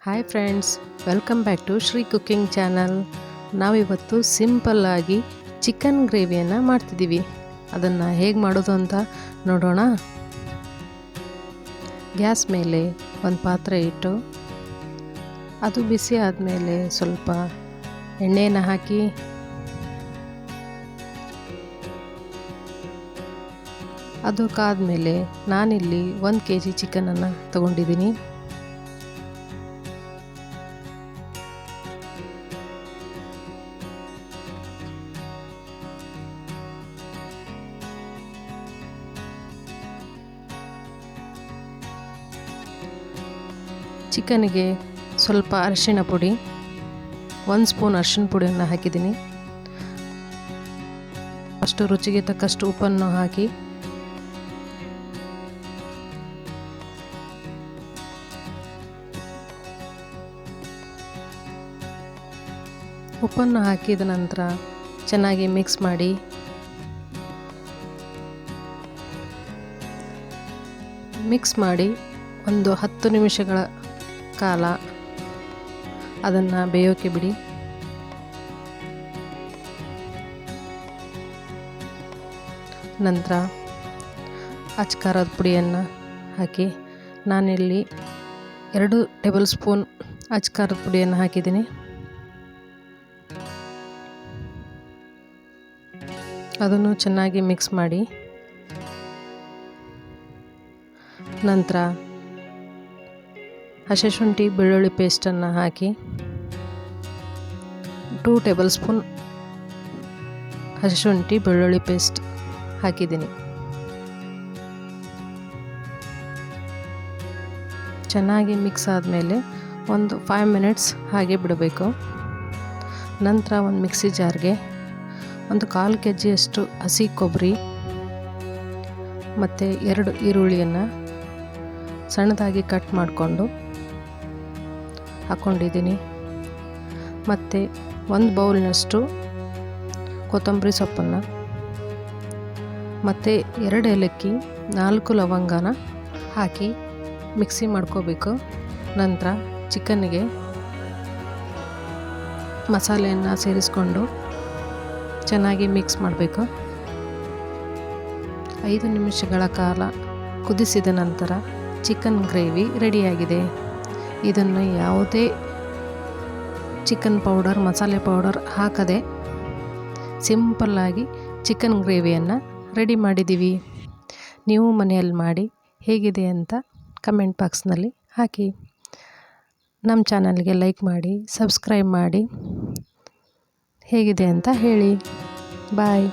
Hi friends, welcome back to Shri cooking channel. ನಾವಿವತ್ತು ಸಿಂಪಲ್ಲಾಗಿ chicken ಗ್ರೇವಿಯನ್ನು ಮಾಡ್ತಿದ್ದೀವಿ. ಅದನ್ನು ಹೇಗೆ ಮಾಡೋದು ಅಂತ ನೋಡೋಣ. ಗ್ಯಾಸ್ ಮೇಲೆ ಒಂದು ಪಾತ್ರೆ ಇಟ್ಟು ಅದು ಬಿಸಿ ಆದಮೇಲೆ ಸ್ವಲ್ಪ ಎಣ್ಣೆಯನ್ನು ಹಾಕಿ ಅದು ಕಾದ್ಮೇಲೆ ನಾನಿಲ್ಲಿ 1 kg ಚಿಕನನ್ನು ತಗೊಂಡಿದ್ದೀನಿ. ಚಿಕನ್ಗೆ ಸ್ವಲ್ಪ ಅರಿಶಿಣ ಪುಡಿ, 1 ಸ್ಪೂನ್ ಅರಿಶಿಣ ಪುಡಿಯನ್ನು ಹಾಕಿದ್ದೀನಿ. ಅಷ್ಟು ರುಚಿಗೆ ತಕ್ಕಷ್ಟು ಉಪ್ಪನ್ನು ಹಾಕಿ ಉಪ್ಪನ್ನು ಹಾಕಿದ ನಂತರ ಚೆನ್ನಾಗಿ ಮಿಕ್ಸ್ ಮಾಡಿ ಒಂದು 10 ನಿಮಿಷಗಳ ಕಾಲ ಅದನ್ನು ಬೇಯೋಕೆ ಬಿಡಿ. ನಂತರ ಅಚ್ಕಾರದ ಪುಡಿಯನ್ನು ಹಾಕಿ ನಾನಿಲ್ಲಿ 2 ಟೇಬಲ್ ಸ್ಪೂನ್ ಅಚ್ಕಾರದ ಪುಡಿಯನ್ನು ಹಾಕಿದ್ದೀನಿ. ಅದನ್ನು ಚೆನ್ನಾಗಿ ಮಿಕ್ಸ್ ಮಾಡಿ ನಂತರ ಹಸಿಶುಂಠಿ ಬೆಳ್ಳುಳ್ಳಿ ಪೇಸ್ಟನ್ನು ಹಾಕಿ 2 ಟೇಬಲ್ ಸ್ಪೂನ್ ಹಸಿಶುಂಠಿ ಬೆಳ್ಳುಳ್ಳಿ ಪೇಸ್ಟ್ ಹಾಕಿದ್ದೀನಿ. ಚೆನ್ನಾಗಿ ಮಿಕ್ಸ್ ಆದಮೇಲೆ ಒಂದು 5 ಮಿನಿಟ್ಸ್ ಹಾಗೆ ಬಿಡಬೇಕು. ನಂತರ ಒಂದು ಮಿಕ್ಸಿ ಜಾರ್ಗೆ ಒಂದು 1/4 kg ಹಸಿ ಕೊಬ್ಬರಿ ಮತ್ತು 2 ಈರುಳ್ಳಿಯನ್ನು ಸಣ್ಣದಾಗಿ ಕಟ್ ಮಾಡಿಕೊಂಡು ಹಾಕ್ಕೊಂಡಿದ್ದೀನಿ. ಮತ್ತು 1 ಬೌಲ್ನಷ್ಟು ಕೊತ್ತಂಬರಿ ಸೊಪ್ಪನ್ನು ಮತ್ತು 2 ಏಲಕ್ಕಿ 4 ಲವಂಗನ ಹಾಕಿ ಮಿಕ್ಸಿ ಮಾಡ್ಕೋಬೇಕು. ನಂತರ ಚಿಕನ್ನಿಗೆ ಮಸಾಲೆಯನ್ನು ಸೇರಿಸ್ಕೊಂಡು ಚೆನ್ನಾಗಿ ಮಿಕ್ಸ್ ಮಾಡಬೇಕು. 5 ನಿಮಿಷಗಳ ಕಾಲ ಕುದಿಸಿದ ನಂತರ ಚಿಕನ್ ಗ್ರೇವಿ ರೆಡಿಯಾಗಿದೆ. ಇದನ್ನು ಯಾವುದೇ ಚಿಕನ್ ಪೌಡರ್, ಮಸಾಲೆ ಪೌಡರ್ ಹಾಕದೆ ಸಿಂಪಲ್ಲಾಗಿ ಚಿಕನ್ ಗ್ರೇವಿಯನ್ನು ರೆಡಿ ಮಾಡಿದ್ದೀವಿ. ನೀವು ಮನೆಯಲ್ಲಿ ಮಾಡಿ ಹೇಗಿದೆ ಅಂತ ಕಮೆಂಟ್ ಬಾಕ್ಸ್ನಲ್ಲಿ ಹಾಕಿ. ನಮ್ಮ ಚಾನಲ್ಗೆ ಲೈಕ್ ಮಾಡಿ, ಸಬ್ಸ್ಕ್ರೈಬ್ ಮಾಡಿ, ಹೇಗಿದೆ ಅಂತ ಹೇಳಿ. ಬಾಯ್.